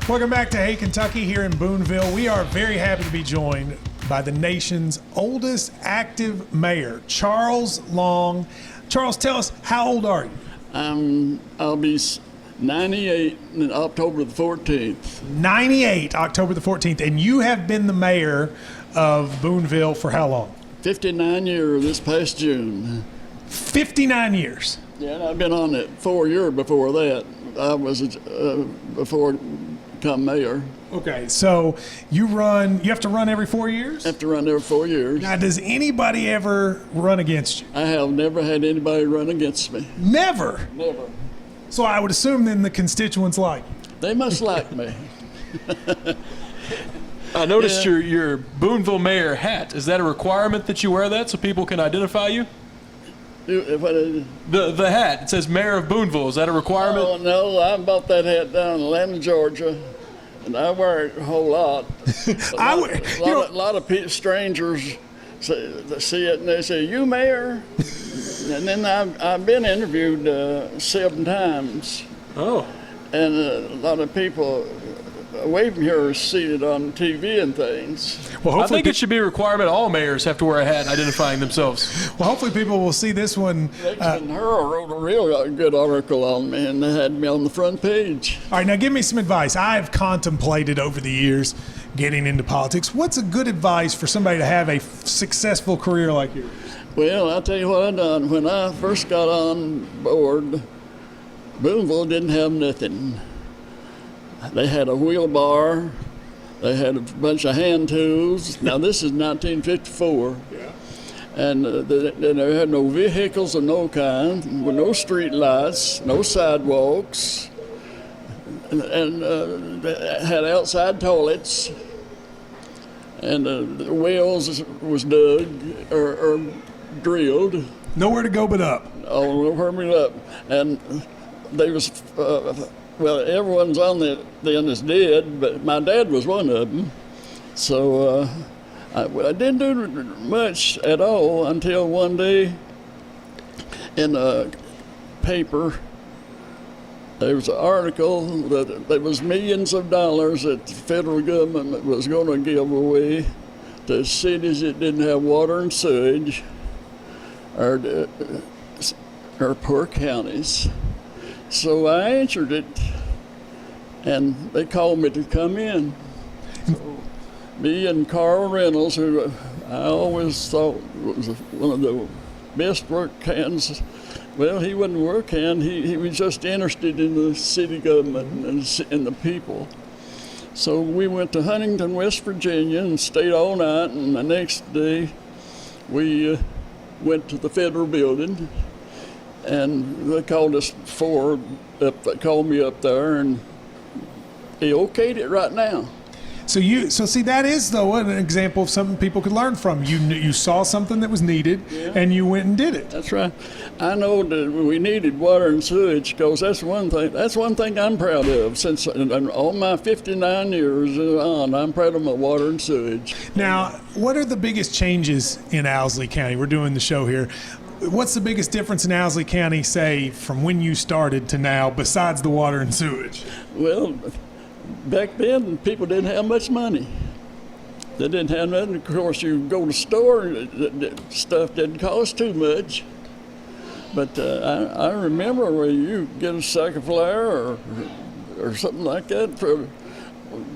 Welcome back to Hey Kentucky here in Booneville. We are very happy to be joined by the nation's oldest active mayor, Charles Long. Charles, tell us, how old are you? I'll be 98 in October the 14th. 98, October the 14th. And you have been the mayor of Booneville for how long? 59 years this past June. 59 years. Yeah, and I've been on it 4 years before that. I was before become mayor. Okay, so you have to run every 4 years? I have to run every 4 years. Now, does anybody ever run against you? I have never had anybody run against me. Never? Never. So I would assume then the constituents like you. They must like me. I noticed your Booneville mayor hat. Is that a requirement that you wear that so people can identify you? The hat. It says Mayor of Booneville. Is that a requirement? Oh, no, I bought that hat down in Atlanta, Georgia, and I wear it a whole lot. A lot of strangers see it and they say, "You mayor?" And then I've been interviewed 7 times. Oh. And a lot of people away from here are seated on TV and things. Well, I think it should be a requirement all mayors have to wear a hat identifying themselves. Well, hopefully people will see this one. And Herald wrote a real good article on me, and they had me on the front page. All right, now give me some advice. I've contemplated over the years getting into politics. What's a good advice for somebody to have a successful career like yours? Well, I'll tell you what I done. When I first got on board, Booneville didn't have nothing. They had a wheelbarrow. They had a bunch of hand tools. Now, this is 1954. Yeah. And they had no vehicles of no kind, with no street lights, no sidewalks, and they had outside toilets. And the wells was dug or drilled. Nowhere to go but up. Oh, nowhere but up. And they was... well, everyone's on the end is dead, but my dad was one of them. So I didn't do much at all until one day in a paper, there was an article that there was millions of dollars that the federal government was going to give away to cities that didn't have water and sewage, or poor counties. So I answered it, and they called me to come in. So me and Carl Reynolds, who I always thought was one of the best work hands, well, he wasn't work hand, he was just interested in the city government and the people. So we went to Huntington, West Virginia, and stayed all night, and the next day we went to the federal building. And they called us they called me up there, and he okayed it right now. So see, that is though an example of something people could learn from. You saw something that was needed, and you went and did it. That's right. I know that we needed water and sewage, because that's one thing I'm proud of. Since all my 59 years on, I'm proud of my water and sewage. Now, what are the biggest changes in Owsley County? We're doing the show here. What's the biggest difference in Owsley County, say, from when you started to now, besides the water and sewage? Well, back then, people didn't have much money. They didn't have nothing. Of course, you go to the store, stuff didn't cost too much. But I remember where you get a sack of flour or something like that for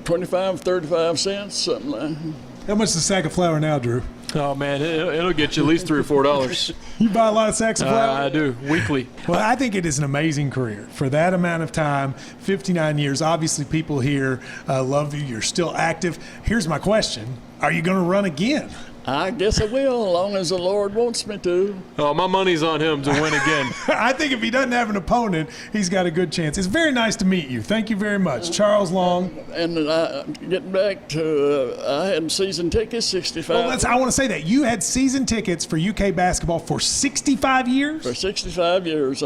25, 35 cents, something like that. How much is a sack of flour now, Drew? Oh, man, it'll get you at least $3 or $4. You buy a lot of sacks of flour? I do, weekly. Well, I think it is an amazing career. For that amount of time, 59 years, obviously people here love you. You're still active. Here's my question. Are you going to run again? I guess I will, as long as the Lord wants me to. Oh, my money's on him to win again. I think if he doesn't have an opponent, he's got a good chance. It's very nice to meet you. Thank you very much. Charles Long. And getting back to, I had season tickets, 65. Well, I want to say that. You had season tickets for UK basketball for 65 years? For 65 years.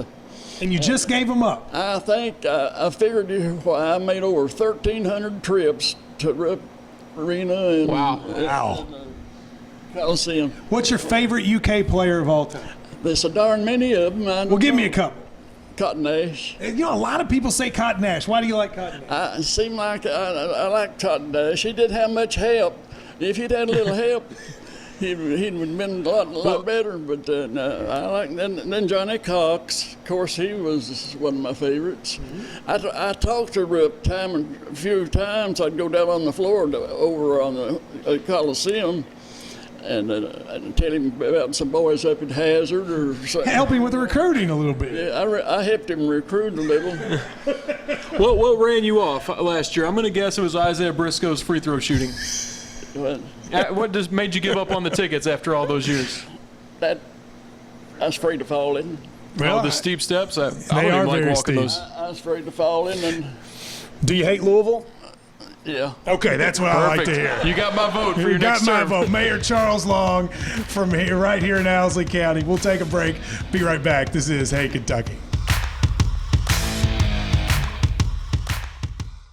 And you just gave them up? I think, I figured I made over 1,300 trips to Rupp Arena. And, Wow. Coliseum. What's your favorite UK player of all time? There's a darn many of them. Well, give me a couple. Cotton Ash. You know, a lot of people say Cotton Ash. Why do you like Cotton Ash? It seemed like I like Cotton Ash. He didn't have much help. If he'd had a little help, he'd been a lot better. But no, I like then Johnny Cox. Of course, he was one of my favorites. I talked to her a few times. I'd go down on the floor over on the Coliseum. And tell him about some boys up at Hazard or something. Help him with the recruiting a little bit. Yeah, I helped him recruit a little. What ran you off last year? I'm going to guess it was Isaiah Briscoe's free throw shooting. What just made you give up on the tickets after all those years? I was afraid to fall in. Well, the steep steps. I don't are even like very walking steep. those. I was afraid to fall in, and Do you hate Louisville? yeah. Okay, that's what I like to hear. You got my vote for You your got next my term. vote. Mayor Charles Long from here, right here in Owsley County. We'll take a break. Be right back. This is Hey Kentucky.